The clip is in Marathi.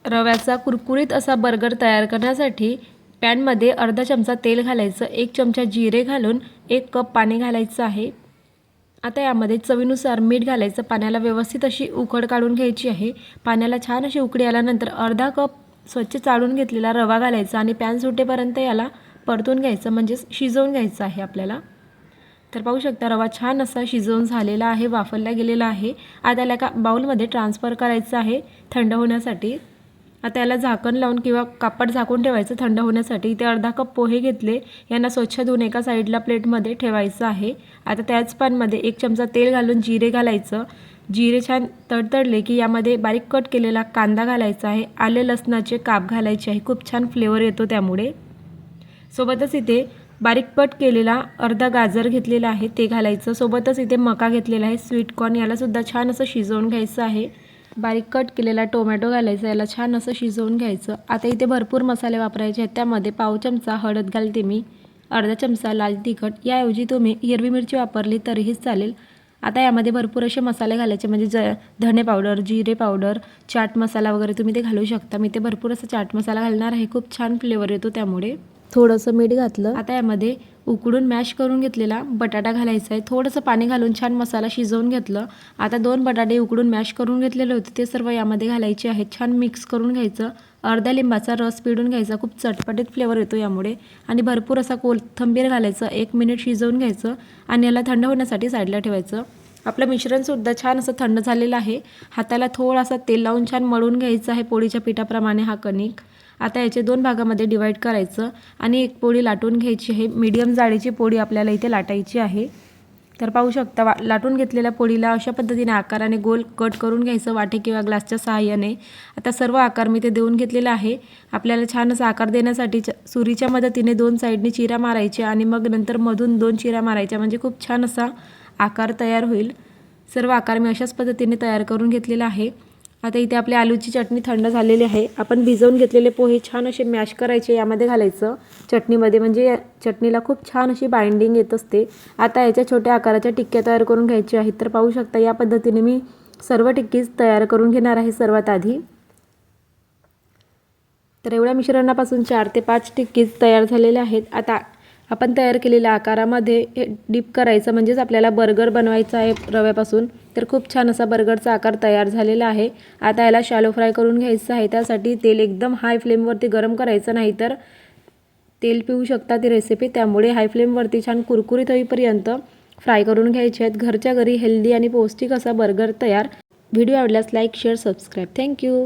रव्याचा कुरकुरीत असा बर्गर तयार करण्यासाठी पॅनमध्ये अर्धा चमचा तेल घालायचं, 1 चमचा जिरे घालून 1 कप पाणी घालायचं आहे। आता यामध्ये चवीनुसार मीठ घालायचं। पाण्याला व्यवस्थित अशी उकळ काढून घ्यायची आहे। पाण्याला छान अशी उकळी आल्यानंतर अर्धा कप स्वच्छ चाळून घेतलेला रवा घालायचा आणि पॅन सुटेपर्यंत याला परतून घ्यायचं, म्हणजे शिजवून घ्यायचं आहे आपल्याला। तर पाहू शकता रवा छान असा शिजवून झालेला आहे, वाफरला गेलेला आहे। आता याला एका बाउलमध्ये ट्रान्सफर करायचं आहे थंड होण्यासाठी। आता याला झाकण लावून किंवा कापड झाकून ठेवायचं थंड होण्यासाठी। इथे अर्धा कप पोहे घेतले, यांना स्वच्छ धुवून एका साईडला प्लेटमध्ये ठेवायचं आहे। आता त्याच पॅनमध्ये 1 चमचा तेल घालून जिरे घालायचं। जिरे छान तडतडले की यामध्ये बारीक कट केलेला कांदा घालायचा आहे, आले लसणाचे काप घालायचे आहे, खूप छान फ्लेवर येतो त्यामुळे। सोबतच इथे बारीक कट केलेला अर्धा गाजर घेतलेला आहे ते घालायचं। सोबतच इथे मका घेतलेला आहे, स्वीट कॉर्न, याला सुद्धा छान असं शिजवून घ्यायचं आहे। बारीक कट केलेला टोमॅटो घालायचा, याला छान असं शिजवून घ्यायचं। आता इथे भरपूर मसाले वापरायचे आहेत, त्यामध्ये पाव चमचा हळद घालते मी, अर्धा चमचा लाल तिखट, याऐवजी तुम्ही हिरवी मिरची वापरली तरीही चालेल। आता यामध्ये भरपूर असे मसाले घालायचे, म्हणजे धणे पावडर, जिरे पावडर, चाट मसाला वगैरे तुम्ही ते घालू शकता। मी ते भरपूर असं चाट मसाला घालणार आहे, खूप छान फ्लेवर येतो त्यामुळे। थोडंसं मीठ घातलं। आता यामध्ये उकडून मॅश करून घेतलेला बटाटा घालायचा आहे, थोडंसं पाणी घालून छान मसाला शिजवून घेतलं। आता 2 बटाटे उकडून मॅश करून घेतलेले होते ते सर्व यामध्ये घालायचे आहेत, छान मिक्स करून घ्यायचं। अर्धा लिंबाचा रस पिळून घ्यायचा, खूप चटपटीत फ्लेवर येतो यामुळे। आणि भरपूर असा कोथिंबीर घालायचं, 1 मिनिट शिजवून घ्यायचं आणि याला थंड होण्यासाठी साईडला ठेवायचं। आपलं मिश्रणसुद्धा छान असं थंड झालेलं आहे। हाताला थोडासा तेल लावून छान मळून घ्यायचं आहे पोळीच्या पिठाप्रमाणे हा कणिक। आता याचे 2 भागामध्ये डिवाइड करायचं आणि एक पोळी लाटून घ्यायची आहे। मीडियम जाडीची पोळी आपल्याला इथे लाटायची आहे। तर पाहू शकता लाटून घेतलेल्या पोळीला अशा पद्धतीने आकाराने गोल कट करून घ्यायचं वाटी किंवा ग्लासच्या सहाय्याने। आता सर्व आकार मी ते देऊन घेतलेला आहे। आपल्याला छान असा आकार देण्यासाठी सुरीच्या मदतीने 2 साईडने चिरा मारायचे आणि मग नंतर मधून 2 चिरा मारायच्या, म्हणजे खूप छान असा आकार तयार होईल। सर्व आकार मी अशाच पद्धतीने तयार करून घेतलेला आहे। आता इथे आपली आलूची चटणी थंड झालेली आहे। आपण भिजवून घेतलेले पोहे छान असे मॅश करायचे, यामध्ये घालायचं चटणीमध्ये, म्हणजे चटणीला खूप छान अशी बाइंडिंग येत असते। आता याच्या छोट्या आकाराच्या टिक्क्या तयार करून घ्यायच्या आहेत। तर पाहू शकता या पद्धतीने मी सर्व टिक्कीज तयार करून घेणार आहे सर्वात आधी। तर एवढ्या मिश्रणापासून 4 ते 5 टिक्कीज तयार झालेल्या आहेत। आता आपण तयार केलेल्या आकारामध्ये डीप करायचं, म्हणजेच आपल्याला बर्गर बनवायचा आहे रव्यापासून। तर खूप छान असा बर्गरचा आकार तयार झालेला आहे। आता याला शॅलो फ्राय करून घ्यायचं आहे। त्यासाठी तेल एकदम हाय फ्लेमवरती गरम करायचं, नाही तर तेल पिऊ शकता ती रेसिपी, त्यामुळे हाय फ्लेमवरती छान कुरकुरीत होईपर्यंत फ्राय करून घ्यायचे आहेत। घरच्या घरी हेल्दी आणि पौष्टिक असा बर्गर तयार। व्हिडिओ आवडल्यास लाईक, शेअर, सबस्क्राईब। थँक्यू।